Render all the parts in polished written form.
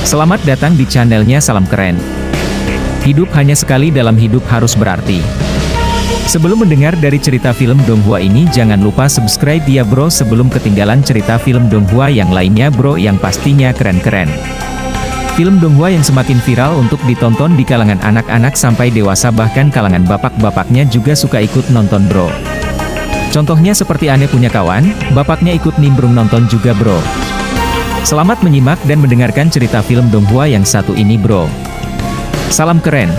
Selamat datang di channelnya Salam Keren. Hidup hanya sekali, dalam hidup harus berarti. Sebelum mendengar dari cerita film Donghua ini, jangan lupa subscribe ya bro, sebelum ketinggalan cerita film Donghua yang lainnya bro, yang pastinya keren-keren. Film Donghua yang semakin viral untuk ditonton di kalangan anak-anak sampai dewasa, bahkan kalangan bapak-bapaknya juga suka ikut nonton bro. Contohnya seperti Ane punya kawan, bapaknya ikut nimbrung nonton juga bro. Selamat menyimak dan mendengarkan cerita film Donghua yang satu ini bro. Salam keren.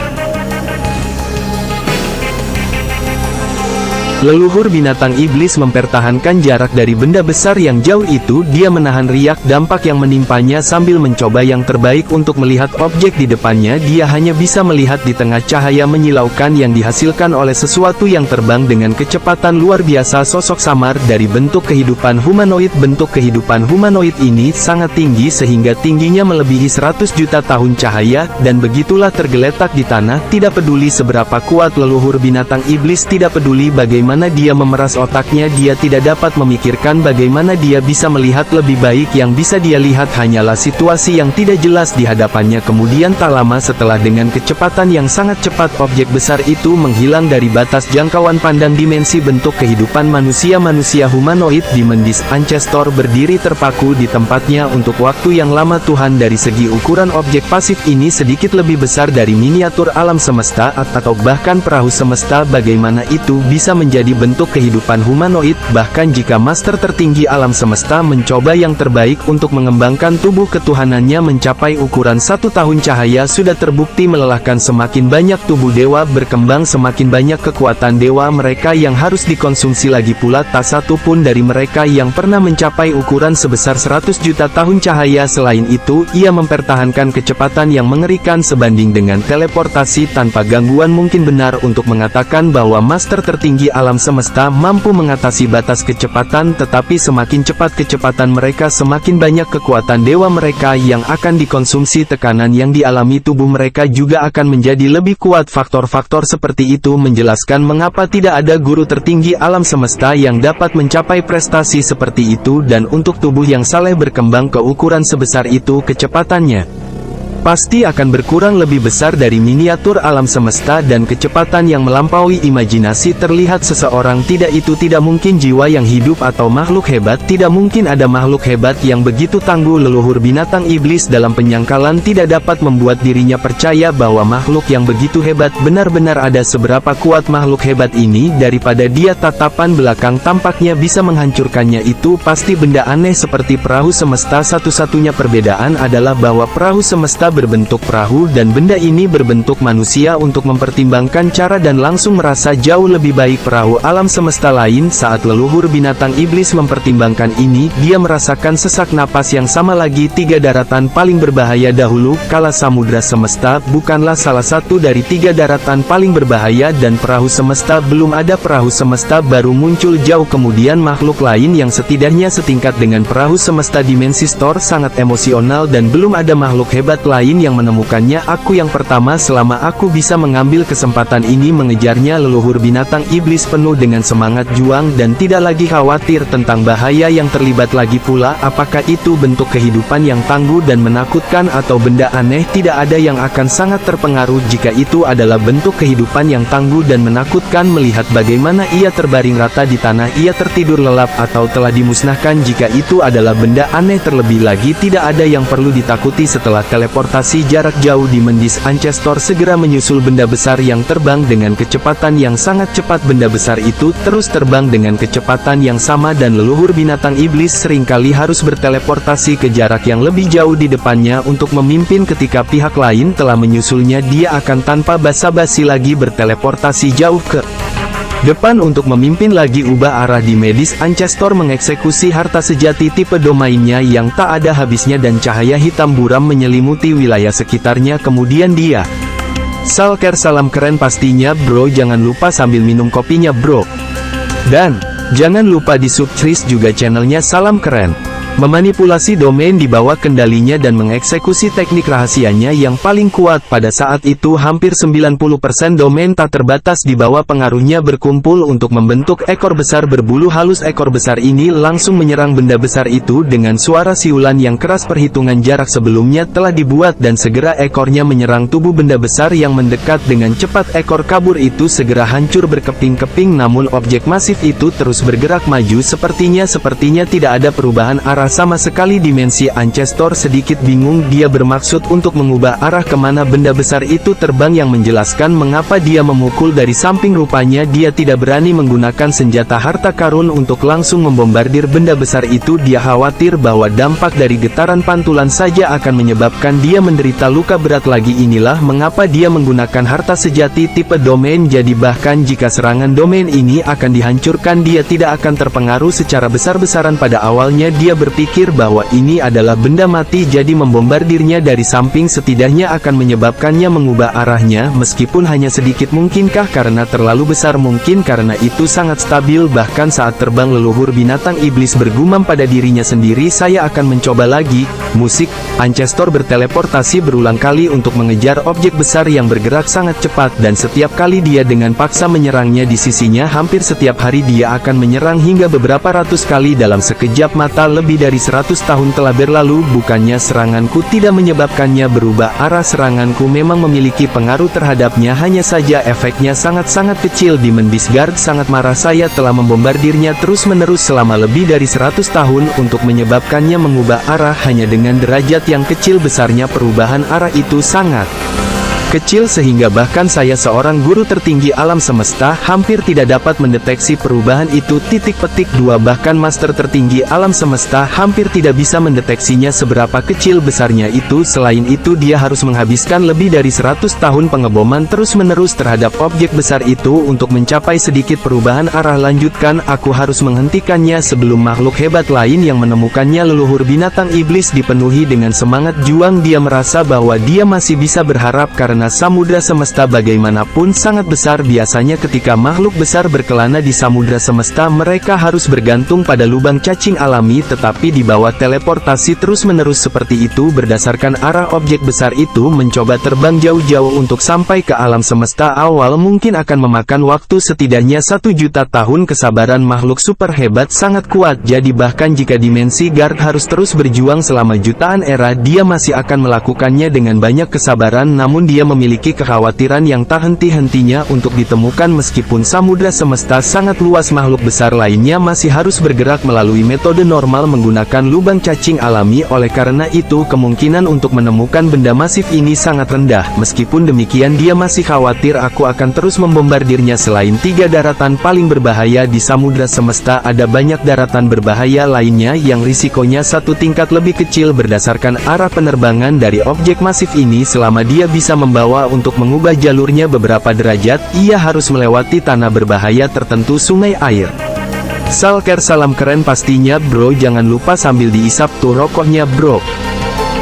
Leluhur binatang iblis mempertahankan jarak dari benda besar yang jauh itu. Dia menahan riak dampak yang menimpanya sambil mencoba yang terbaik untuk melihat objek di depannya. Dia hanya bisa melihat di tengah cahaya menyilaukan yang dihasilkan oleh sesuatu yang terbang dengan kecepatan luar biasa. Sosok samar dari bentuk kehidupan humanoid. Bentuk kehidupan humanoid ini sangat tinggi sehingga tingginya melebihi 100 juta tahun cahaya, dan begitulah tergeletak di tanah. Tidak peduli seberapa kuat leluhur binatang iblis, tidak peduli bagaimana dia memeras otaknya, dia tidak dapat memikirkan bagaimana dia bisa melihat lebih baik. Yang bisa dia lihat hanyalah situasi yang tidak jelas di hadapannya. Kemudian tak lama setelah, dengan kecepatan yang sangat cepat, objek besar itu menghilang dari batas jangkauan pandang dimensi bentuk kehidupan manusia. Manusia humanoid di Mendis Ancestor berdiri terpaku di tempatnya untuk waktu yang lama. Tuhan, dari segi ukuran objek pasif ini sedikit lebih besar dari miniatur alam semesta atau bahkan perahu semesta. Bagaimana itu bisa menjadi bentuk kehidupan humanoid? Bahkan jika master tertinggi alam semesta mencoba yang terbaik untuk mengembangkan tubuh ketuhanannya mencapai ukuran 1 tahun cahaya, sudah terbukti melelahkan. Semakin banyak tubuh dewa berkembang, semakin banyak kekuatan dewa mereka yang harus dikonsumsi lagi pula. Tak satu pun dari mereka yang pernah mencapai ukuran sebesar 100 juta tahun cahaya. Selain itu, ia mempertahankan kecepatan yang mengerikan sebanding dengan teleportasi tanpa gangguan. Mungkin benar untuk mengatakan bahwa master tertinggi alam semesta mampu mengatasi batas kecepatan, tetapi semakin cepat kecepatan mereka, semakin banyak kekuatan dewa mereka yang akan dikonsumsi. Tekanan yang dialami tubuh mereka juga akan menjadi lebih kuat. Faktor-faktor seperti itu menjelaskan mengapa tidak ada guru tertinggi alam semesta yang dapat mencapai prestasi seperti itu, dan untuk tubuh yang saleh berkembang ke ukuran sebesar itu, kecepatannya pasti akan berkurang lebih besar dari miniatur alam semesta, dan kecepatan yang melampaui imajinasi. Terlihat seseorang tidak mungkin jiwa yang hidup atau makhluk hebat. Tidak mungkin ada makhluk hebat yang begitu tangguh. Leluhur binatang iblis dalam penyangkalan tidak dapat membuat dirinya percaya bahwa makhluk yang begitu hebat benar-benar ada. Seberapa kuat makhluk hebat ini? Daripada dia tatapan belakang tampaknya bisa menghancurkannya. Itu pasti benda aneh seperti perahu semesta. Satu-satunya perbedaan adalah bahwa perahu semesta berbentuk perahu dan benda ini berbentuk manusia. Untuk mempertimbangkan cara dan langsung merasa jauh lebih baik perahu alam semesta lain. Saat leluhur binatang iblis mempertimbangkan ini, dia merasakan sesak napas yang sama lagi. 3 daratan paling berbahaya dahulu kala. Samudra semesta bukanlah salah satu dari 3 daratan paling berbahaya, dan perahu semesta belum ada. Perahu semesta baru muncul jauh kemudian. Makhluk lain yang setidaknya setingkat dengan perahu semesta dimensi Stor sangat emosional, dan belum ada makhluk hebat lain yang menemukannya. Aku yang pertama. Selama aku bisa mengambil kesempatan ini mengejarnya. Leluhur binatang iblis penuh dengan semangat juang dan tidak lagi khawatir tentang bahaya yang terlibat lagi pula. Apakah itu bentuk kehidupan yang tangguh dan menakutkan atau benda aneh? Tidak ada yang akan sangat terpengaruh jika itu adalah bentuk kehidupan yang tangguh dan menakutkan. Melihat bagaimana ia terbaring rata di tanah, ia tertidur lelap atau telah dimusnahkan. Jika itu adalah benda aneh, terlebih lagi tidak ada yang perlu ditakuti. Setelah teleportasi jarak jauh di Mendis Ancestor segera menyusul benda besar yang terbang dengan kecepatan yang sangat cepat. Benda besar itu terus terbang dengan kecepatan yang sama, dan leluhur binatang iblis seringkali harus berteleportasi ke jarak yang lebih jauh di depannya untuk memimpin. Ketika pihak lain telah menyusulnya, dia akan tanpa basa-basi lagi berteleportasi jauh ke depan untuk memimpin lagi. Ubah arah di Mendis Ancestor mengeksekusi harta sejati tipe domainnya yang tak ada habisnya, dan cahaya hitam buram menyelimuti wilayah sekitarnya. Kemudian dia Salker salam keren pastinya bro. Jangan lupa sambil minum kopinya bro, dan jangan lupa di subscribe juga channelnya Salam Keren. memanipulasi domain di bawah kendalinya dan mengeksekusi teknik rahasianya yang paling kuat. Pada saat itu hampir 90% domain tak terbatas di bawah pengaruhnya berkumpul untuk membentuk ekor besar berbulu halus. Ekor besar ini langsung menyerang benda besar itu dengan suara siulan yang keras. Perhitungan jarak sebelumnya telah dibuat dan segera ekornya menyerang tubuh benda besar yang mendekat dengan cepat. Ekor kabur itu segera hancur berkeping-keping, namun objek masif itu terus bergerak maju. Sepertinya tidak ada perubahan arah sama sekali. Dimensi Ancestor sedikit bingung, dia bermaksud untuk mengubah arah kemana benda besar itu terbang yang menjelaskan mengapa dia memukul dari samping. Rupanya dia tidak berani menggunakan senjata harta karun untuk langsung membombardir benda besar itu. Dia khawatir bahwa dampak dari getaran pantulan saja akan menyebabkan dia menderita luka berat lagi. Inilah mengapa dia menggunakan harta sejati tipe domain. Jadi bahkan jika serangan domain ini akan dihancurkan, dia tidak akan terpengaruh secara besar-besaran. Pada awalnya dia berpikir bahwa ini adalah benda mati, jadi membombardirnya dari samping setidaknya akan menyebabkannya mengubah arahnya, meskipun hanya sedikit. Mungkinkah karena terlalu besar? Mungkin karena itu sangat stabil. Bahkan saat terbang, leluhur binatang iblis bergumam pada dirinya sendiri, saya akan mencoba lagi. Musik Ancestor berteleportasi berulang kali untuk mengejar objek besar yang bergerak sangat cepat, dan setiap kali dia dengan paksa menyerangnya di sisinya. Hampir setiap hari dia akan menyerang hingga beberapa ratus kali dalam sekejap mata. Lebih dari 100 tahun telah berlalu, bukannya seranganku tidak menyebabkannya berubah arah. Seranganku memang memiliki pengaruh terhadapnya, hanya saja efeknya sangat-sangat kecil. Demon Beast Guard sangat marah. Saya telah membombardirnya terus-menerus selama lebih dari 100 tahun untuk menyebabkannya mengubah arah hanya dengan derajat yang kecil. Besarnya perubahan arah itu sangat kecil sehingga bahkan saya, seorang guru tertinggi alam semesta, hampir tidak dapat mendeteksi perubahan itu. Petik 2 Bahkan master tertinggi alam semesta hampir tidak bisa mendeteksinya seberapa kecil besarnya itu. Selain itu dia harus menghabiskan lebih dari 100 tahun pengeboman terus-menerus terhadap objek besar itu untuk mencapai sedikit perubahan arah. Lanjutkan, aku harus menghentikannya sebelum makhluk hebat lain yang menemukannya. Leluhur binatang iblis dipenuhi dengan semangat juang. Dia merasa bahwa dia masih bisa berharap karena samudra semesta bagaimanapun sangat besar. Biasanya ketika makhluk besar berkelana di samudra semesta, mereka harus bergantung pada lubang cacing alami, tetapi di bawah teleportasi terus-menerus seperti itu berdasarkan arah objek besar itu mencoba terbang jauh-jauh untuk sampai ke alam semesta awal mungkin akan memakan waktu setidaknya 1 juta tahun. Kesabaran makhluk super hebat sangat kuat, jadi bahkan jika dimensi guard harus terus berjuang selama jutaan era, dia masih akan melakukannya dengan banyak kesabaran. Namun dia memiliki kekhawatiran yang tak henti-hentinya untuk ditemukan. Meskipun samudra semesta sangat luas, makhluk besar lainnya masih harus bergerak melalui metode normal menggunakan lubang cacing alami. Oleh karena itu kemungkinan untuk menemukan benda masif ini sangat rendah. Meskipun demikian dia masih khawatir. Aku akan terus membombardirnya. Selain 3 daratan paling berbahaya di samudra semesta, ada banyak daratan berbahaya lainnya yang risikonya 1 tingkat lebih kecil berdasarkan arah penerbangan dari objek masif ini. Selama dia bisa membawa untuk mengubah jalurnya beberapa derajat, ia harus melewati tanah berbahaya tertentu, sungai air. Salker, salam keren pastinya bro, jangan lupa sambil diisap tuh rokoknya bro.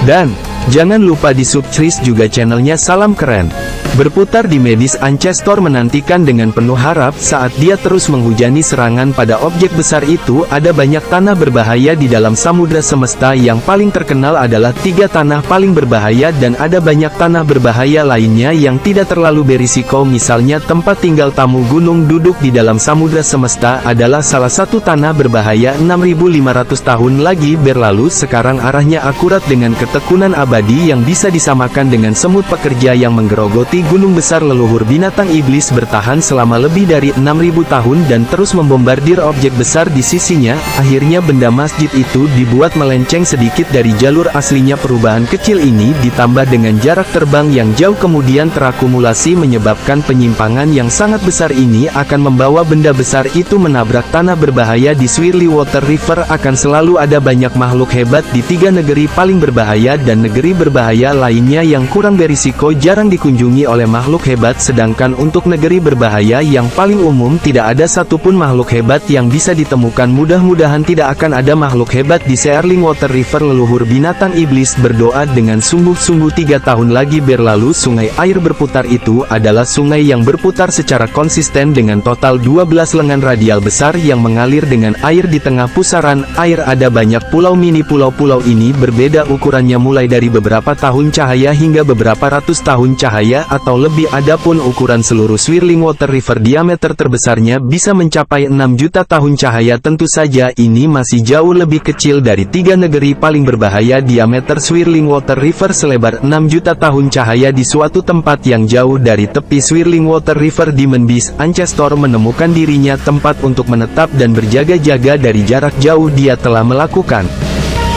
Dan jangan lupa di subscribe juga channelnya Salam Keren. Berputar di medis, Ancestor menantikan dengan penuh harap saat dia terus menghujani serangan pada objek besar itu. Ada banyak tanah berbahaya di dalam samudra semesta. Yang paling terkenal adalah 3 tanah paling berbahaya, dan ada banyak tanah berbahaya lainnya yang tidak terlalu berisiko. Misalnya tempat tinggal tamu gunung duduk di dalam samudra semesta adalah salah satu tanah berbahaya. 6500 tahun lagi berlalu, sekarang arahnya akurat dengan ketekunan abadi yang bisa disamakan dengan semut pekerja yang menggerogoti gunung besar. Leluhur binatang iblis bertahan selama lebih dari 6000 tahun dan terus membombardir objek besar di sisinya. Akhirnya benda masjid itu dibuat melenceng sedikit dari jalur aslinya. Perubahan kecil ini ditambah dengan jarak terbang yang jauh kemudian terakumulasi menyebabkan penyimpangan yang sangat besar. Ini akan membawa benda besar itu menabrak tanah berbahaya di Swirly Water River. Akan selalu ada banyak makhluk hebat di 3 negeri paling berbahaya dan negeri berbahaya lainnya yang kurang berisiko jarang dikunjungi oleh makhluk hebat, sedangkan untuk negeri berbahaya yang paling umum tidak ada satupun makhluk hebat yang bisa ditemukan. Mudah-mudahan tidak akan ada makhluk hebat di Swirling Water River. Leluhur binatang iblis berdoa dengan sungguh-sungguh. 3 tahun lagi berlalu. Sungai air berputar itu adalah sungai yang berputar secara konsisten dengan total 12 lengan radial besar yang mengalir dengan air di tengah pusaran air. Ada banyak pulau mini. Pulau-pulau ini berbeda ukurannya, mulai dari beberapa tahun cahaya hingga beberapa ratus tahun cahaya atau lebih. Adapun ukuran seluruh Swirling Water River, diameter terbesarnya bisa mencapai 6 juta tahun cahaya. Tentu saja ini masih jauh lebih kecil dari 3 negeri paling berbahaya. Diameter Swirling Water River selebar 6 juta tahun cahaya di suatu tempat yang jauh dari tepi Swirling Water River. Demon Beast Ancestor menemukan dirinya tempat untuk menetap dan berjaga-jaga dari jarak jauh. Dia telah melakukan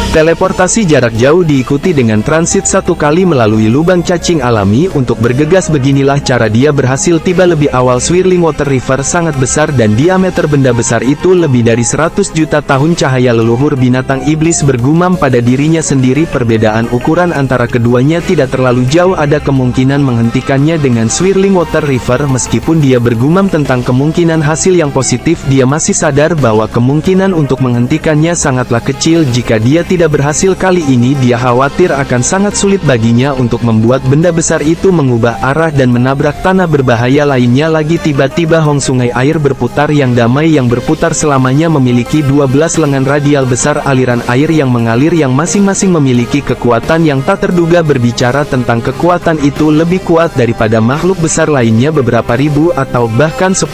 teleportasi jarak jauh diikuti dengan transit 1 kali melalui lubang cacing alami untuk bergegas. Beginilah cara dia berhasil tiba lebih awal. Swirling Water River sangat besar dan diameter benda besar itu lebih dari 100 juta tahun cahaya. Leluhur binatang iblis bergumam pada dirinya sendiri, perbedaan ukuran antara keduanya tidak terlalu jauh. Ada kemungkinan menghentikannya dengan Swirling Water River. Meskipun dia bergumam tentang kemungkinan hasil yang positif, dia masih sadar bahwa kemungkinan untuk menghentikannya sangatlah kecil. Jika dia tidak berhasil kali ini, dia khawatir akan sangat sulit baginya untuk membuat benda besar itu mengubah arah dan menabrak tanah berbahaya lainnya lagi. Tiba-tiba Hong, sungai air berputar yang damai yang berputar selamanya, memiliki 12 lengan radial besar aliran air yang mengalir yang masing-masing memiliki kekuatan yang tak terduga. Berbicara tentang kekuatan itu lebih kuat daripada makhluk besar lainnya beberapa ribu atau bahkan 10.000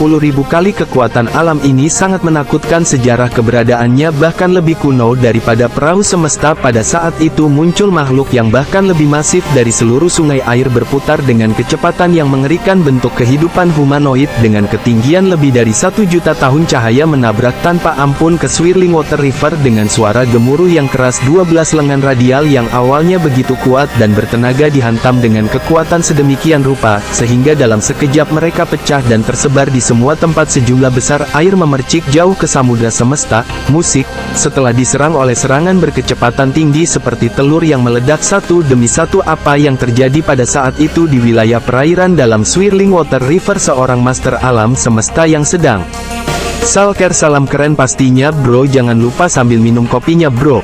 kali kekuatan alam ini. Sangat menakutkan. Sejarah keberadaannya bahkan lebih kuno daripada perahu semesta. Pada saat itu muncul makhluk yang bahkan lebih masif dari seluruh sungai air berputar dengan kecepatan yang mengerikan. Bentuk kehidupan humanoid dengan ketinggian lebih dari 1 juta tahun cahaya menabrak tanpa ampun ke Swirling Water River dengan suara gemuruh yang keras. 12 lengan radial yang awalnya begitu kuat dan bertenaga dihantam dengan kekuatan sedemikian rupa, sehingga dalam sekejap mereka pecah dan tersebar di semua tempat. Sejumlah besar air memercik jauh ke samudra semesta. Musik, setelah diserang oleh serangan berkecepatan tinggi seperti telur yang meledak satu demi satu. Apa yang terjadi pada saat itu di wilayah perairan dalam Swirling Water River? Seorang master alam semesta yang sedang salker. Salam keren pastinya bro, jangan lupa sambil minum kopinya bro.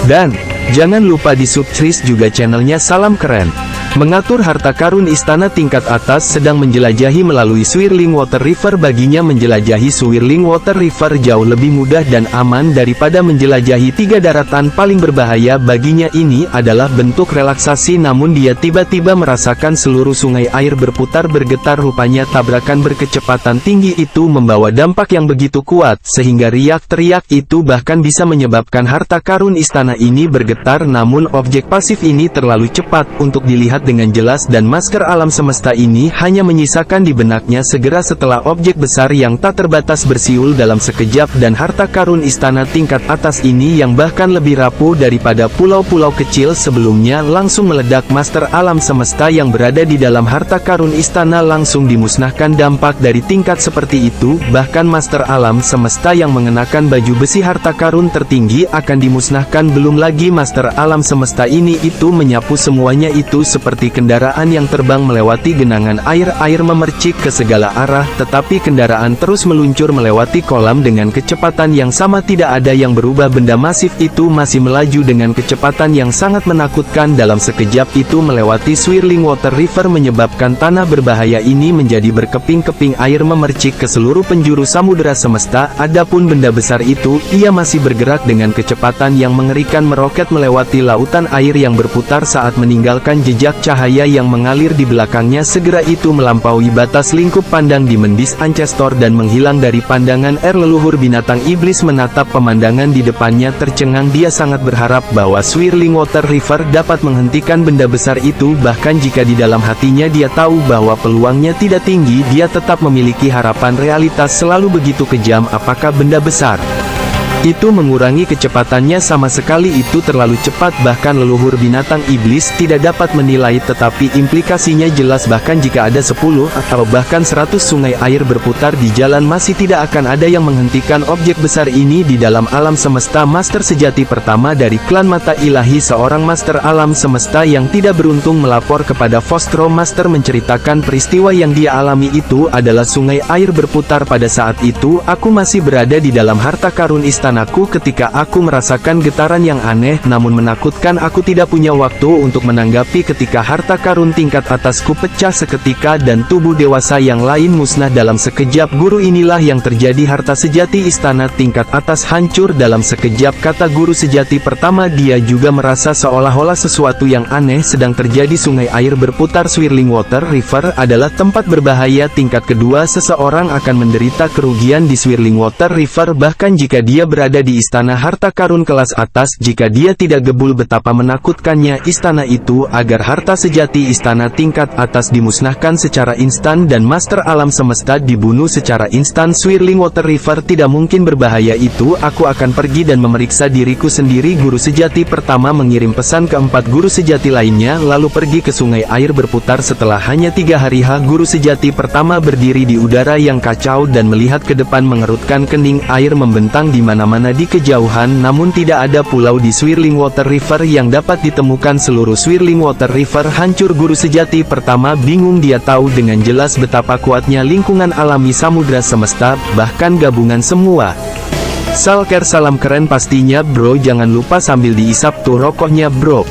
Dan jangan lupa di subscribe juga channelnya Salam Keren. Mengatur harta karun istana tingkat atas sedang menjelajahi melalui Swirling Water River. Baginya menjelajahi Swirling Water River jauh lebih mudah dan aman daripada menjelajahi 3 daratan paling berbahaya. Baginya ini adalah bentuk relaksasi, namun dia tiba-tiba merasakan seluruh sungai air berputar bergetar. Rupanya tabrakan berkecepatan tinggi itu membawa dampak yang begitu kuat, sehingga riak-teriak itu bahkan bisa menyebabkan harta karun istana ini bergetar. Namun objek pasif ini terlalu cepat untuk dilihat dengan jelas dan masker alam semesta ini hanya menyisakan di benaknya. Segera setelah objek besar yang tak terbatas bersiul dalam sekejap dan harta karun istana tingkat atas ini yang bahkan lebih rapuh daripada pulau-pulau kecil sebelumnya langsung meledak. Master alam semesta yang berada di dalam harta karun istana langsung dimusnahkan. Dampak dari tingkat seperti itu, bahkan master alam semesta yang mengenakan baju besi harta karun tertinggi akan dimusnahkan. Belum lagi master alam semesta ini itu menyapu semuanya itu seperti kendaraan yang terbang melewati genangan air. Air memercik ke segala arah, tetapi kendaraan terus meluncur melewati kolam dengan kecepatan yang sama. Tidak ada yang berubah. Benda masif itu masih melaju dengan kecepatan yang sangat menakutkan. Dalam sekejap itu melewati Swirling Water River, menyebabkan tanah berbahaya ini menjadi berkeping-keping. Air memercik ke seluruh penjuru samudera semesta. Adapun benda besar itu, ia masih bergerak dengan kecepatan yang mengerikan, meroket melewati lautan air yang berputar saat meninggalkan jejak cahaya yang mengalir di belakangnya. Segera itu melampaui batas lingkup pandang Demon Beast Ancestor dan menghilang dari pandangan air. Leluhur binatang iblis menatap pemandangan di depannya tercengang. Dia sangat berharap bahwa Swirling Water River dapat menghentikan benda besar itu. Bahkan jika di dalam hatinya dia tahu bahwa peluangnya tidak tinggi, dia tetap memiliki harapan. Realitas selalu begitu kejam. Apakah benda besar Itu mengurangi kecepatannya sama sekali, itu terlalu cepat, bahkan leluhur binatang iblis tidak dapat menilai, tetapi implikasinya jelas. Bahkan jika ada 10 atau bahkan 100 sungai air berputar di jalan, masih tidak akan ada yang menghentikan objek besar ini di dalam alam semesta. Master sejati pertama dari klan mata ilahi, seorang master alam semesta yang tidak beruntung, melapor kepada Vostro Master menceritakan peristiwa yang dia alami. Itu adalah sungai air berputar. Pada saat itu aku masih berada di dalam harta karun istana ketika aku merasakan getaran yang aneh namun menakutkan. Aku tidak punya waktu untuk menanggapi ketika harta karun tingkat atasku pecah seketika dan tubuh dewasa yang lain musnah dalam sekejap. Guru, inilah yang terjadi, harta sejati istana tingkat atas hancur dalam sekejap, kata guru sejati pertama. Dia juga merasa seolah-olah sesuatu yang aneh sedang terjadi. Sungai air berputar Swirling Water River adalah tempat berbahaya tingkat kedua. Seseorang akan menderita kerugian di Swirling Water River bahkan jika dia berada di istana harta karun kelas atas. Jika dia tidak gebul, betapa menakutkannya istana itu. Agar harta sejati istana tingkat atas dimusnahkan secara instan dan master alam semesta dibunuh secara instan, Swirling Water River tidak mungkin berbahaya. Itu aku akan pergi dan memeriksa diriku sendiri. Guru sejati pertama mengirim pesan ke 4 guru sejati lainnya lalu pergi ke sungai air berputar. Setelah hanya 3 hari, guru sejati pertama berdiri di udara yang kacau dan melihat ke depan, mengerutkan kening. Air membentang di mana-mana di kejauhan, namun tidak ada pulau di Swirling Water River yang dapat ditemukan. Seluruh Swirling Water River hancur. Guru sejati pertama bingung. Dia tahu dengan jelas betapa kuatnya lingkungan alami samudra semesta, bahkan gabungan semua. Salker, salam keren pastinya bro, jangan lupa sambil diisap tuh rokoknya bro.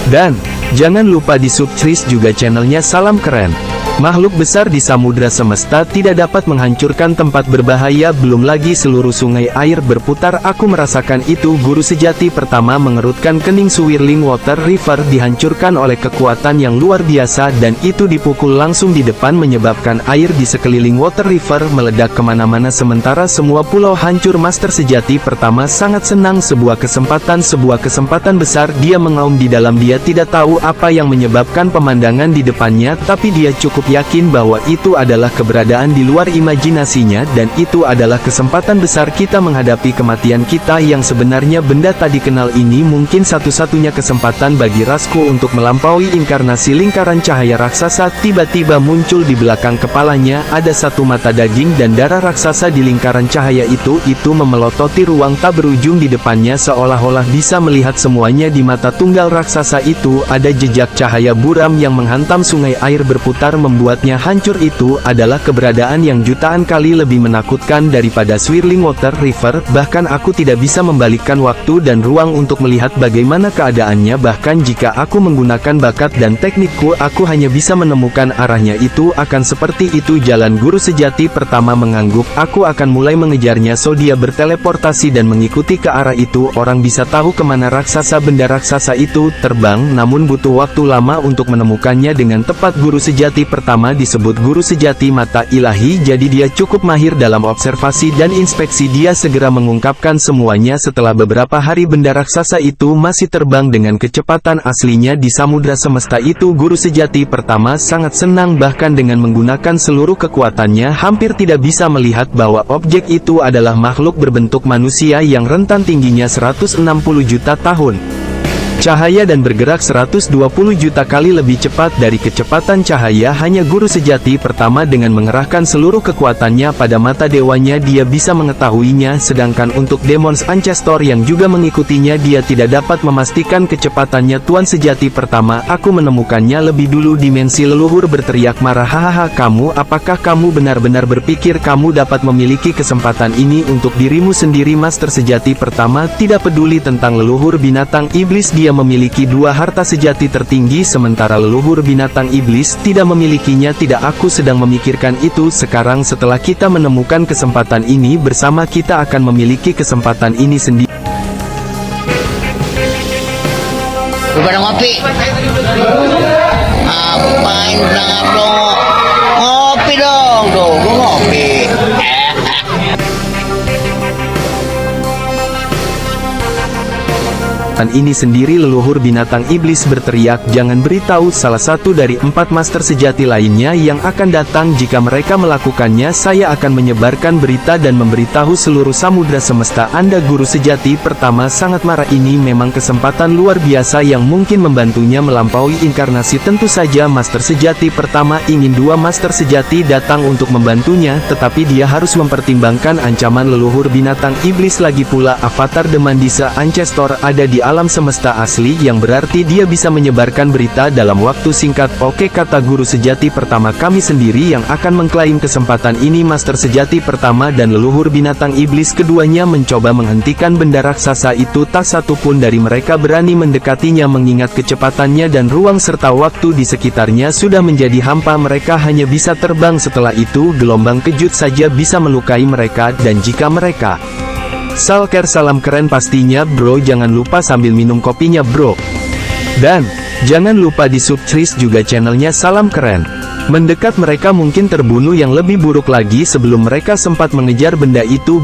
Dan jangan lupa di subscribe juga channelnya Salam Keren. Makhluk besar di samudra semesta tidak dapat menghancurkan tempat berbahaya, belum lagi seluruh sungai air berputar. Aku merasakan itu. Guru sejati pertama mengerutkan kening. Swirling Water River dihancurkan oleh kekuatan yang luar biasa dan itu dipukul langsung di depan, menyebabkan air di sekeliling Water River meledak kemana-mana sementara semua pulau hancur. Master sejati pertama sangat senang. Sebuah kesempatan besar. Dia mengaum di dalam. Dia tidak tahu apa yang menyebabkan pemandangan di depannya, tapi dia cukup yakin bahwa itu adalah keberadaan di luar imajinasinya dan itu adalah kesempatan besar kita menghadapi kematian kita yang sebenarnya. Benda tak dikenal ini mungkin satu-satunya kesempatan bagi rasku untuk melampaui inkarnasi lingkaran cahaya raksasa. Tiba-tiba muncul di belakang kepalanya ada satu mata daging dan darah raksasa di lingkaran cahaya itu memelototi ruang tak berujung di depannya, seolah-olah bisa melihat semuanya. Di mata tunggal raksasa itu ada jejak cahaya buram yang menghantam sungai air berputar, membuatnya hancur. Itu adalah keberadaan yang jutaan kali lebih menakutkan daripada Swirling Water River. Bahkan aku tidak bisa membalikkan waktu dan ruang untuk melihat bagaimana keadaannya. Bahkan jika aku menggunakan bakat dan teknikku, aku hanya bisa menemukan arahnya. Itu akan seperti itu jalan. Guru sejati pertama mengangguk. Aku akan mulai mengejarnya. So dia berteleportasi dan mengikuti ke arah itu. Orang bisa tahu kemana raksasa benda raksasa itu terbang, namun butuh waktu lama untuk menemukannya dengan tepat. Guru sejati pertama disebut guru sejati mata ilahi, jadi dia cukup mahir dalam observasi dan inspeksi. Dia segera mengungkapkan semuanya. Setelah beberapa hari benda raksasa itu masih terbang dengan kecepatan aslinya di samudra semesta itu. Guru sejati pertama sangat senang, bahkan dengan menggunakan seluruh kekuatannya hampir tidak bisa melihat bahwa objek itu adalah makhluk berbentuk manusia yang rentan tingginya 160 juta tahun cahaya dan bergerak 120 juta kali lebih cepat dari kecepatan cahaya. Hanya guru sejati pertama dengan mengerahkan seluruh kekuatannya pada mata dewanya dia bisa mengetahuinya, sedangkan untuk Demons Ancestor yang juga mengikutinya dia tidak dapat memastikan kecepatannya. Tuan sejati pertama, aku menemukannya lebih dulu. Dimensi leluhur berteriak marah. Hahaha, kamu, apakah kamu benar-benar berpikir kamu dapat memiliki kesempatan ini untuk dirimu sendiri? Master sejati pertama tidak peduli tentang leluhur binatang iblis. Dia memiliki 2 harta sejati tertinggi, sementara leluhur binatang iblis tidak memilikinya. Tidak, aku sedang memikirkan itu sekarang. Setelah kita menemukan kesempatan ini bersama, kita akan memiliki kesempatan ini sendiri. Pada ngopi. Apain sangat dong? Ngopi dong, ngopi. ini sendiri leluhur binatang iblis berteriak, "Jangan beritahu salah satu dari 4 master sejati lainnya yang akan datang. Jika mereka melakukannya, saya akan menyebarkan berita dan memberitahu seluruh samudra semesta. Anda guru sejati pertama sangat marah." Ini memang kesempatan luar biasa yang mungkin membantunya melampaui inkarnasi. Tentu saja master sejati pertama ingin 2 master sejati datang untuk membantunya, tetapi dia harus mempertimbangkan ancaman leluhur binatang iblis. Lagi pula avatar The Mandisa Ancestor ada di alam semesta asli, yang berarti dia bisa menyebarkan berita dalam waktu singkat. Oke, kata guru sejati pertama, kami sendiri yang akan mengklaim kesempatan ini. Master sejati pertama dan leluhur binatang iblis keduanya mencoba menghentikan benda raksasa itu. Tak satu pun dari mereka berani mendekatinya mengingat kecepatannya dan ruang serta waktu di sekitarnya sudah menjadi hampa. Mereka hanya bisa terbang. Setelah itu gelombang kejut saja bisa melukai mereka, dan jika mereka Salker, salam keren pastinya bro, jangan lupa sambil minum kopinya bro. Dan jangan lupa di subscribe juga channelnya Salam Keren. Mendekat mereka mungkin terbunuh yang lebih buruk lagi. Sebelum mereka sempat mengejar benda itu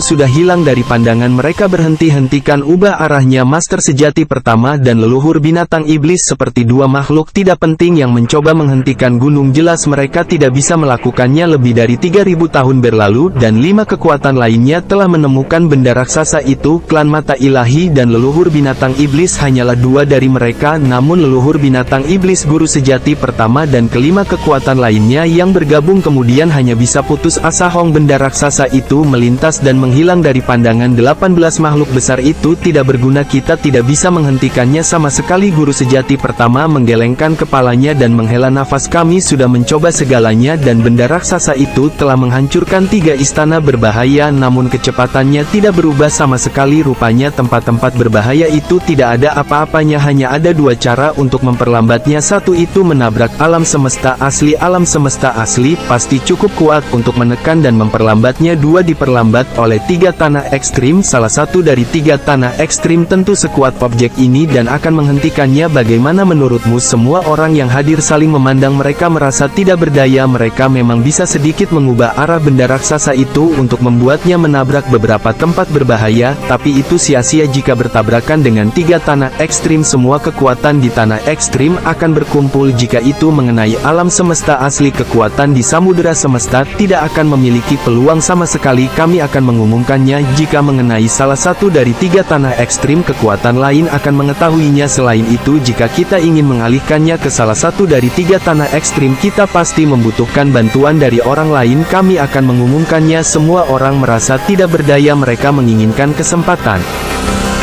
sudah hilang dari pandangan mereka. Berhenti-hentikan, ubah arahnya. Master sejati pertama dan leluhur binatang iblis seperti 2 makhluk tidak penting yang mencoba menghentikan gunung. Jelas mereka tidak bisa melakukannya. Lebih dari 3000 tahun berlalu dan 5 kekuatan lainnya telah menemukan benda raksasa itu. Klan mata ilahi dan leluhur binatang iblis hanyalah 2 dari mereka. Namun leluhur binatang iblis, guru sejati pertama dan kelima kekuatan lainnya yang bergabung kemudian hanya bisa putus asa. Hong, benda raksasa itu melintas dan menghilang dari pandangan 18 makhluk besar itu. Tidak berguna, kita tidak bisa menghentikannya sama sekali. Guru sejati pertama menggelengkan kepalanya dan menghela nafas. Kami sudah mencoba segalanya dan benda raksasa itu telah menghancurkan 3 istana berbahaya, namun kecepatannya tidak berubah sama sekali. Rupanya tempat-tempat berbahaya itu tidak ada apa-apanya. Hanya ada 2 cara untuk memperlambatnya. Satu itu menabrak alam semesta asli. Alam semesta asli pasti cukup kuat untuk menekan dan memperlambatnya. 2 diperlambat oleh 3 tanah ekstrim. Salah satu dari 3 tanah ekstrim tentu sekuat objek ini dan akan menghentikannya. Bagaimana menurutmu? Semua orang yang hadir saling memandang. Mereka merasa tidak berdaya. Mereka memang bisa sedikit mengubah arah benda raksasa itu untuk membuatnya menabrak beberapa tempat berbahaya, tapi itu sia-sia jika bertabrakan dengan 3 tanah ekstrim. Semua kekuatan di tanah ekstrim akan berkumpul. Jika itu mengenai alam semesta asli, kekuatan di samudera semesta tidak akan memiliki peluang sama sekali. Kami akan mengumumkannya. Jika mengenai salah satu dari 3 tanah ekstrim, kekuatan lain akan mengetahuinya. Selain itu, jika kita ingin mengalihkannya ke salah satu dari 3 tanah ekstrim, kita pasti membutuhkan bantuan dari orang lain. Kami akan mengumumkannya. Semua orang merasa tidak berdaya. Mereka menginginkan kesempatan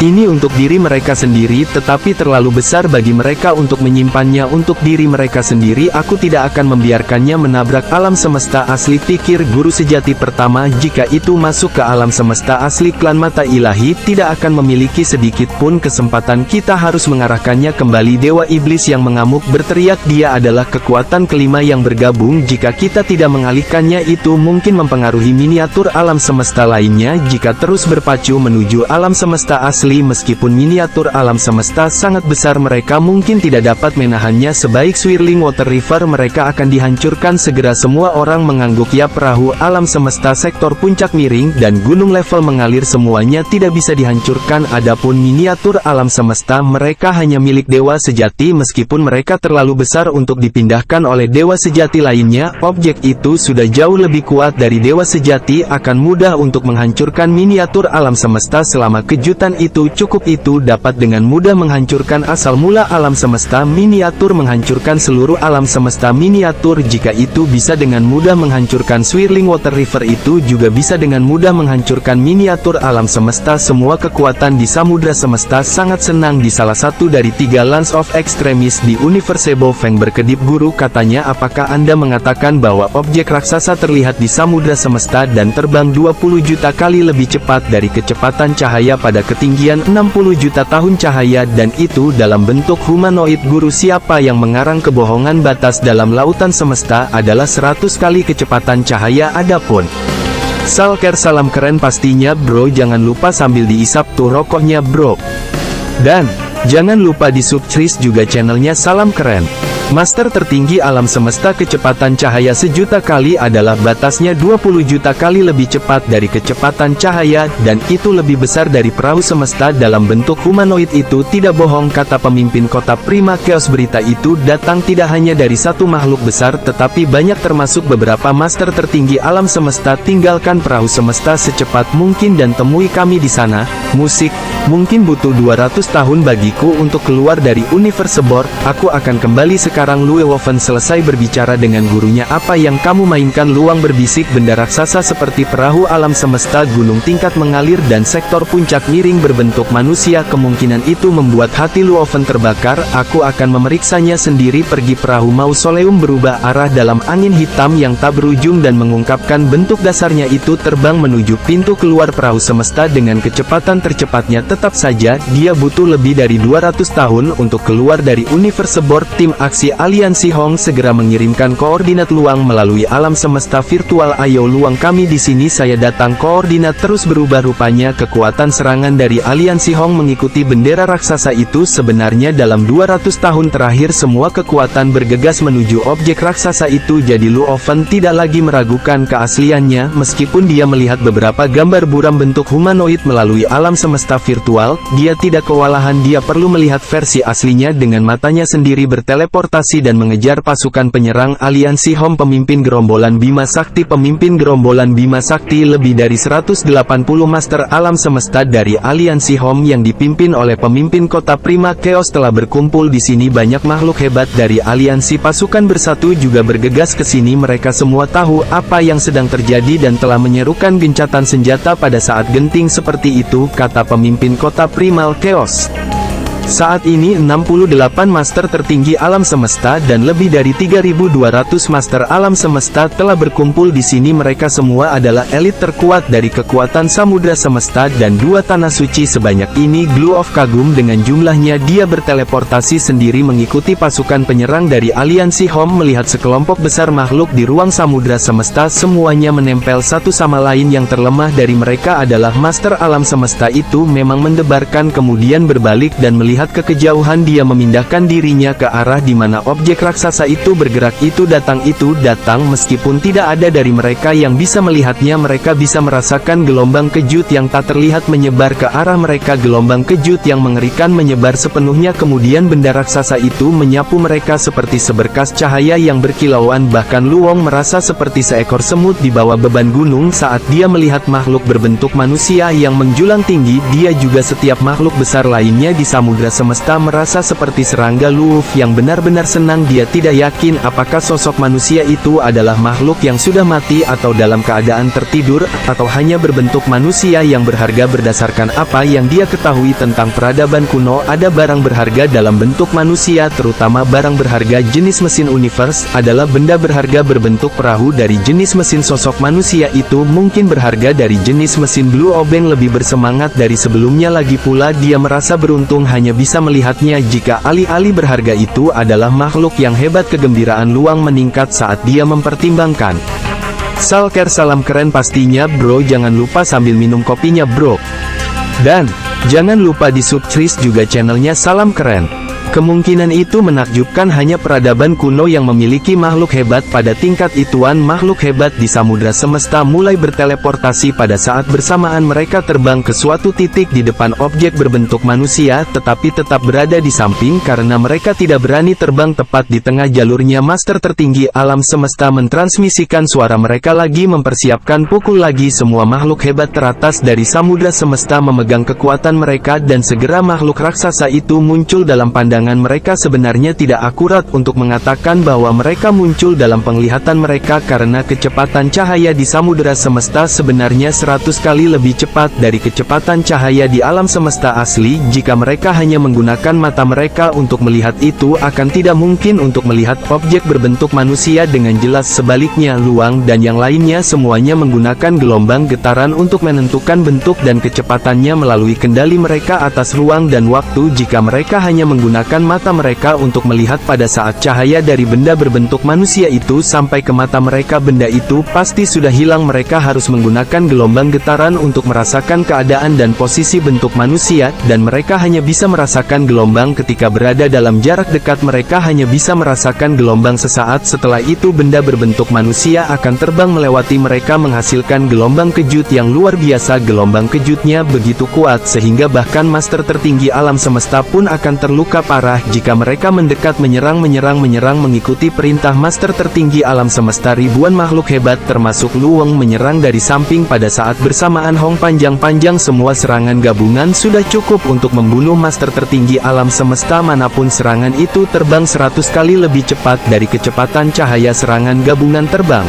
ini untuk diri mereka sendiri, tetapi terlalu besar bagi mereka untuk menyimpannya untuk diri mereka sendiri. Aku tidak akan membiarkannya menabrak alam semesta asli, pikir guru sejati pertama. Jika itu masuk ke alam semesta asli, klan mata ilahi tidak akan memiliki sedikit pun kesempatan. Kita harus mengarahkannya kembali. Dewa iblis yang mengamuk berteriak, dia adalah kekuatan kelima yang bergabung. Jika kita tidak mengalihkannya, itu mungkin mempengaruhi miniatur alam semesta lainnya. Jika terus berpacu menuju alam semesta asli, meskipun miniatur alam semesta sangat besar, mereka mungkin tidak dapat menahannya. Sebaik Swirling Water River, mereka akan dihancurkan segera. Semua orang mengangguk. Ya, perahu alam semesta sektor puncak miring dan gunung level mengalir semuanya tidak bisa dihancurkan. Adapun miniatur alam semesta, mereka hanya milik dewa sejati. Meskipun mereka terlalu besar untuk dipindahkan oleh dewa sejati lainnya, objek itu sudah jauh lebih kuat dari dewa sejati. Akan mudah untuk menghancurkan miniatur alam semesta. Selama kejutan itu cukup, itu dapat dengan mudah menghancurkan asal mula alam semesta miniatur, menghancurkan seluruh alam semesta miniatur. Jika itu bisa dengan mudah menghancurkan Swirling Water River, itu juga bisa dengan mudah menghancurkan miniatur alam semesta. Semua kekuatan di samudra semesta sangat senang di salah satu dari 3 Lance of Extremis di Universebo. Feng berkedip, guru katanya, apakah Anda mengatakan bahwa objek raksasa terlihat di samudra semesta dan terbang 20 juta kali lebih cepat dari kecepatan cahaya pada ketinggian 60 juta tahun cahaya, dan itu dalam bentuk humanoid? Guru, siapa yang mengarang kebohongan? Batas dalam lautan semesta adalah 100 kali kecepatan cahaya. Adapun Salker, salam keren pastinya bro, jangan lupa sambil diisap tuh rokoknya bro. Dan jangan lupa di subscribe juga channelnya Salam Keren. Master tertinggi alam semesta kecepatan cahaya sejuta kali adalah batasnya 20 juta kali lebih cepat dari kecepatan cahaya, dan itu lebih besar dari perahu semesta dalam bentuk humanoid. Itu tidak bohong, kata pemimpin kota Prima Chaos. Berita itu datang tidak hanya dari satu makhluk besar, tetapi banyak, termasuk beberapa master tertinggi alam semesta. Tinggalkan perahu semesta secepat mungkin dan temui kami di sana. Musik, mungkin butuh 200 tahun bagiku untuk keluar dari universe Borg. Aku akan kembali sekarang. Luewoven selesai berbicara dengan gurunya. Apa yang kamu mainkan? Luang berbisik. Benda raksasa seperti perahu alam semesta, gunung tingkat mengalir, dan sektor puncak miring berbentuk manusia. Kemungkinan itu membuat hati Luoven terbakar. Aku akan memeriksanya sendiri. Pergi. Perahu mausoleum berubah arah dalam angin hitam yang tak berujung dan mengungkapkan bentuk dasarnya. Itu terbang menuju pintu keluar perahu semesta dengan kecepatan tercepatnya. Tetap saja, dia butuh lebih dari 200 tahun untuk keluar dari universe Borg. Tim aksi Aliansi Hong segera mengirimkan koordinat Luang melalui alam semesta virtual. Ayo Luang, kami di sini. Saya datang. Koordinat terus berubah. Rupanya kekuatan serangan dari Aliansi Hong mengikuti bendera raksasa itu. Sebenarnya dalam 200 tahun terakhir semua kekuatan bergegas menuju objek raksasa itu. Jadi Luoven tidak lagi meragukan keasliannya. Meskipun dia melihat beberapa gambar buram bentuk humanoid melalui alam semesta virtual, dia tidak kewalahan. Dia perlu melihat versi aslinya dengan matanya sendiri. Berteleportasi dan mengejar pasukan penyerang Aliansi Hong. Pemimpin gerombolan Bima Sakti. Pemimpin gerombolan Bima Sakti, lebih dari 180 master alam semesta dari Aliansi Hong yang dipimpin oleh pemimpin kota Prima Chaos telah berkumpul di sini. Banyak makhluk hebat dari aliansi pasukan bersatu juga bergegas ke sini. Mereka semua tahu apa yang sedang terjadi dan telah menyerukan gencatan senjata pada saat genting seperti itu, kata pemimpin kota Primal Chaos. Saat ini 68 master tertinggi alam semesta dan lebih dari 3.200 master alam semesta telah berkumpul di sini. Mereka semua adalah elit terkuat dari kekuatan samudra semesta dan dua tanah suci. Sebanyak ini Glue of kagum dengan jumlahnya. Dia berteleportasi sendiri mengikuti pasukan penyerang dari Aliansi Hong. Melihat sekelompok besar makhluk di ruang samudra semesta, semuanya menempel satu sama lain. Yang terlemah dari mereka adalah master alam semesta itu memang mendebarkan, kemudian berbalik dan melihat ke kejauhan. Dia memindahkan dirinya ke arah di mana objek raksasa itu bergerak. Itu datang meskipun tidak ada dari mereka yang bisa melihatnya. Mereka bisa merasakan gelombang kejut yang tak terlihat menyebar ke arah mereka. Gelombang kejut yang mengerikan menyebar sepenuhnya. Kemudian benda raksasa itu menyapu mereka seperti seberkas cahaya yang berkilauan. Bahkan Luong merasa seperti seekor semut di bawah beban gunung saat dia melihat makhluk berbentuk manusia yang menjulang tinggi. Dia juga setiap makhluk besar lainnya di samudra semesta merasa seperti serangga. Luuf yang benar-benar senang. Dia tidak yakin apakah sosok manusia itu adalah makhluk yang sudah mati atau dalam keadaan tertidur, atau hanya berbentuk manusia yang berharga. Berdasarkan apa yang dia ketahui tentang peradaban kuno, ada barang berharga dalam bentuk manusia, terutama barang berharga jenis mesin universe, adalah benda berharga berbentuk perahu dari jenis mesin. Sosok manusia itu mungkin berharga dari jenis mesin. Blue Obeng lebih bersemangat dari sebelumnya. Lagi pula dia merasa beruntung hanya bisa melihatnya. Jika alih-alih berharga itu adalah makhluk yang hebat, kegembiraan Luang meningkat saat dia mempertimbangkan. Salker, salam keren pastinya bro. Jangan lupa sambil minum kopinya bro. Dan jangan lupa di subscribe juga channelnya Salam Keren. Kemungkinan itu menakjubkan. Hanya peradaban kuno yang memiliki makhluk hebat pada tingkat ituan. Makhluk hebat di samudra semesta mulai berteleportasi pada saat bersamaan mereka terbang ke suatu titik di depan objek berbentuk manusia, tetapi tetap berada di samping karena mereka tidak berani terbang tepat di tengah jalurnya. Master tertinggi alam semesta mentransmisikan suara mereka lagi, mempersiapkan pukul lagi. Semua makhluk hebat teratas dari samudra semesta memegang kekuatan mereka, dan segera makhluk raksasa itu muncul dalam pandangan mereka. Sebenarnya tidak akurat untuk mengatakan bahwa mereka muncul dalam penglihatan mereka karena kecepatan cahaya di samudera semesta sebenarnya 100 kali lebih cepat dari kecepatan cahaya di alam semesta asli. Jika mereka hanya menggunakan mata mereka untuk melihat, itu akan tidak mungkin untuk melihat objek berbentuk manusia dengan jelas. Sebaliknya Luang dan yang lainnya semuanya menggunakan gelombang getaran untuk menentukan bentuk dan kecepatannya melalui kendali mereka atas ruang dan waktu. Jika mereka hanya menggunakan mengarahkan mata mereka untuk melihat pada saat cahaya dari benda berbentuk manusia itu sampai ke mata mereka, benda itu pasti sudah hilang. Mereka harus menggunakan gelombang getaran untuk merasakan keadaan dan posisi bentuk manusia, dan mereka hanya bisa merasakan gelombang ketika berada dalam jarak dekat. Mereka hanya bisa merasakan gelombang sesaat, setelah itu benda berbentuk manusia akan terbang melewati mereka menghasilkan gelombang kejut yang luar biasa. Gelombang kejutnya begitu kuat sehingga bahkan master tertinggi alam semesta pun akan terluka parah jika mereka mendekat, menyerang mengikuti perintah master tertinggi alam semesta. Ribuan makhluk hebat termasuk Luweng menyerang dari samping pada saat bersamaan. Hong panjang-panjang, semua serangan gabungan sudah cukup untuk membunuh master tertinggi alam semesta. Manapun serangan itu terbang 100 kali lebih cepat dari kecepatan cahaya serangan gabungan terbang.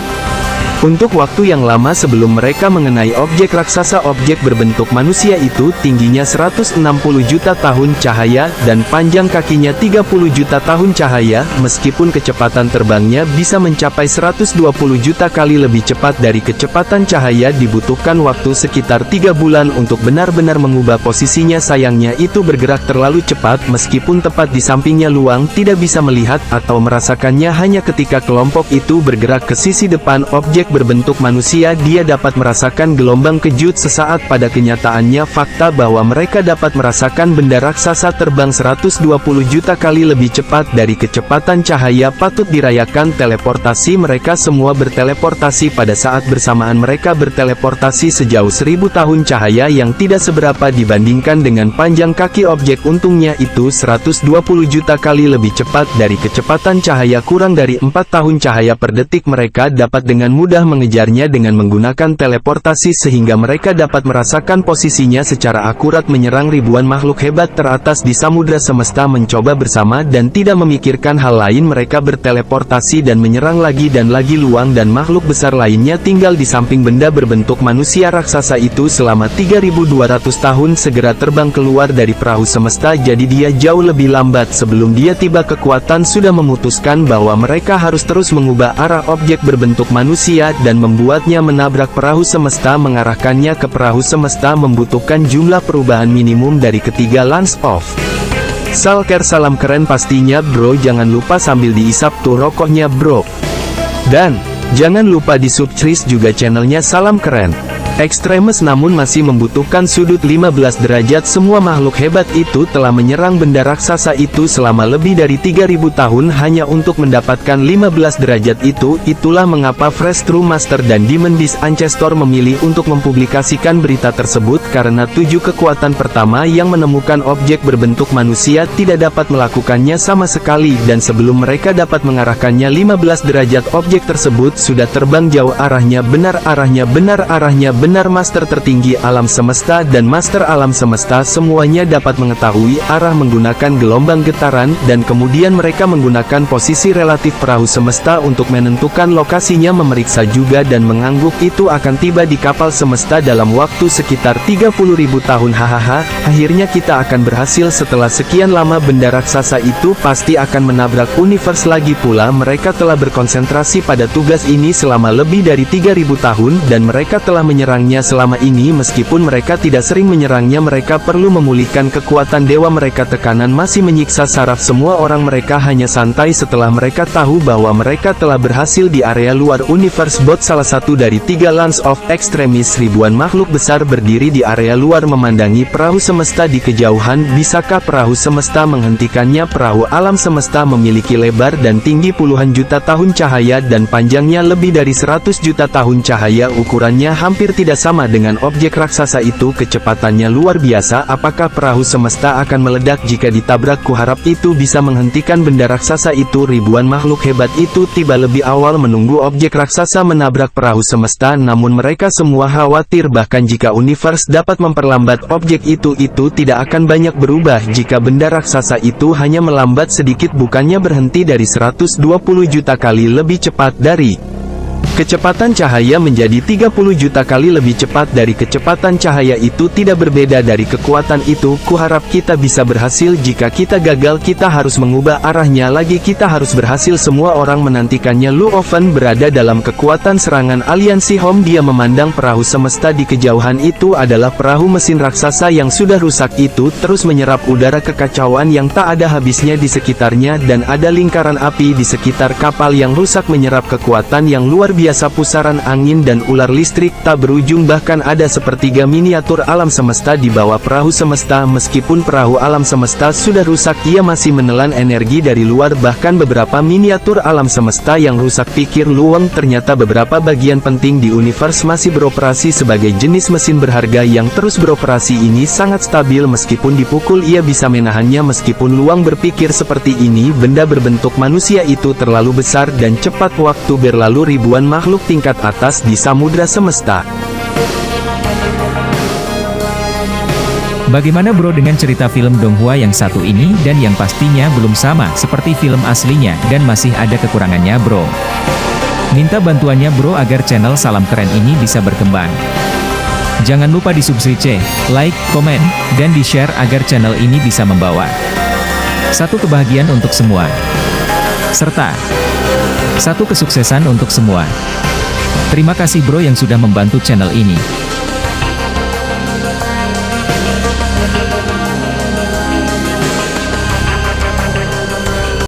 Untuk waktu yang lama sebelum mereka mengenai objek raksasa, objek berbentuk manusia itu tingginya 160 juta tahun cahaya dan panjang kakinya 30 juta tahun cahaya. Meskipun kecepatan terbangnya bisa mencapai 120 juta kali lebih cepat dari kecepatan cahaya, dibutuhkan waktu sekitar 3 bulan untuk benar-benar mengubah posisinya. Sayangnya itu bergerak terlalu cepat, meskipun tepat di sampingnya Luang tidak bisa melihat atau merasakannya. Hanya ketika kelompok itu bergerak ke sisi depan objek berbentuk manusia, dia dapat merasakan gelombang kejut sesaat. Pada kenyataannya, fakta bahwa mereka dapat merasakan benda raksasa terbang 120 juta kali lebih cepat dari kecepatan cahaya patut dirayakan. Teleportasi, mereka semua berteleportasi pada saat bersamaan. Mereka berteleportasi sejauh 1000 tahun cahaya yang tidak seberapa dibandingkan dengan panjang kaki objek. Untungnya itu 120 juta kali lebih cepat dari kecepatan cahaya, kurang dari 4 tahun cahaya per detik. Mereka dapat dengan mudah mengejarnya dengan menggunakan teleportasi sehingga mereka dapat merasakan posisinya secara akurat. Menyerang ribuan makhluk hebat teratas di samudra semesta mencoba bersama dan tidak memikirkan hal lain. Mereka berteleportasi dan menyerang lagi dan lagi. Luang dan makhluk besar lainnya tinggal di samping benda berbentuk manusia raksasa itu selama 3200 tahun. Segera terbang keluar dari perahu semesta, jadi dia jauh lebih lambat. Sebelum dia tiba, kekuatan sudah memutuskan bahwa mereka harus terus mengubah arah objek berbentuk manusia dan membuatnya menabrak perahu semesta. Mengarahkannya ke perahu semesta membutuhkan jumlah perubahan minimum dari ketiga Lance of Salker. Salam keren pastinya bro, jangan lupa sambil diisap tuh rokoknya bro. Dan jangan lupa di subscribe juga channelnya Salam Keren Extremes. Namun masih membutuhkan sudut 15 derajat. Semua makhluk hebat itu telah menyerang benda raksasa itu selama lebih dari 3000 tahun hanya untuk mendapatkan 15 derajat itu. Itulah mengapa Fresh True Master dan Demon Beast Ancestor memilih untuk mempublikasikan berita tersebut, karena 7 kekuatan pertama yang menemukan objek berbentuk manusia tidak dapat melakukannya sama sekali, dan sebelum mereka dapat mengarahkannya 15 derajat, objek tersebut sudah terbang jauh. Arahnya benar, Master tertinggi alam semesta dan Master alam semesta semuanya dapat mengetahui arah menggunakan gelombang getaran, dan kemudian mereka menggunakan posisi relatif perahu semesta untuk menentukan lokasinya. Memeriksa juga dan mengangguk itu akan tiba di kapal semesta dalam waktu sekitar 30.000 tahun. Hahaha, akhirnya kita akan berhasil. Setelah sekian lama benda raksasa itu pasti akan menabrak universe lagi pula. Mereka telah berkonsentrasi pada tugas ini selama lebih dari 3000 tahun dan mereka telah menyerangnya selama ini. Meskipun mereka tidak sering menyerangnya, mereka perlu memulihkan kekuatan dewa mereka. Tekanan masih menyiksa saraf semua orang. Mereka hanya santai setelah mereka tahu bahwa mereka telah berhasil di area luar universe bot. Salah satu dari 3 Lance of Extremis. Ribuan makhluk besar berdiri di area luar memandangi perahu semesta di kejauhan. Bisakah perahu semesta menghentikannya? Perahu alam semesta memiliki lebar dan tinggi puluhan juta tahun cahaya dan panjangnya lebih dari 100 juta tahun cahaya. Ukurannya hampir tidak sama dengan objek raksasa itu. Kecepatannya luar biasa. Apakah perahu semesta akan meledak jika ditabrak? Kuharap itu bisa menghentikan benda raksasa itu. Ribuan makhluk hebat itu tiba lebih awal menunggu objek raksasa menabrak perahu semesta, namun mereka semua khawatir bahkan jika universe dapat memperlambat objek itu tidak akan banyak berubah jika benda raksasa itu hanya melambat sedikit, bukannya berhenti dari 120 juta kali lebih cepat dari Kecepatan cahaya menjadi 30 juta kali lebih cepat dari kecepatan cahaya itu tidak berbeda dari kekuatan itu. Kuharap kita bisa berhasil. Jika kita gagal kita harus mengubah arahnya lagi. Kita harus berhasil. Semua orang menantikannya. Lu Oven berada dalam kekuatan serangan aliansi Home. Dia memandang perahu semesta di kejauhan. Itu adalah perahu mesin raksasa yang sudah rusak. Itu terus menyerap udara kekacauan yang tak ada habisnya di sekitarnya, dan ada lingkaran api di sekitar kapal yang rusak menyerap kekuatan yang luar biasa. Pusaran angin dan ular listrik tak berujung, bahkan ada sepertiga miniatur alam semesta di bawah perahu semesta. Meskipun perahu alam semesta sudah rusak, ia masih menelan energi dari luar. Bahkan beberapa miniatur alam semesta yang rusak, pikir Luweng, ternyata beberapa bagian penting di universe masih beroperasi sebagai jenis mesin berharga yang terus beroperasi. Ini sangat stabil, meskipun dipukul ia bisa menahannya. Meskipun Luweng berpikir seperti ini, benda berbentuk manusia itu terlalu besar dan cepat waktu berlalu. Ribuan makhluk tingkat atas di samudra semesta. Bagaimana bro dengan cerita film Donghua yang satu ini, dan yang pastinya belum sama seperti film aslinya dan masih ada kekurangannya bro. Minta bantuannya bro agar channel Salam Keren ini bisa berkembang. Jangan lupa di subscribe, like, komen, dan di share agar channel ini bisa membawa satu kebahagiaan untuk semua, serta satu kesuksesan untuk semua. Terima kasih bro yang sudah membantu channel ini.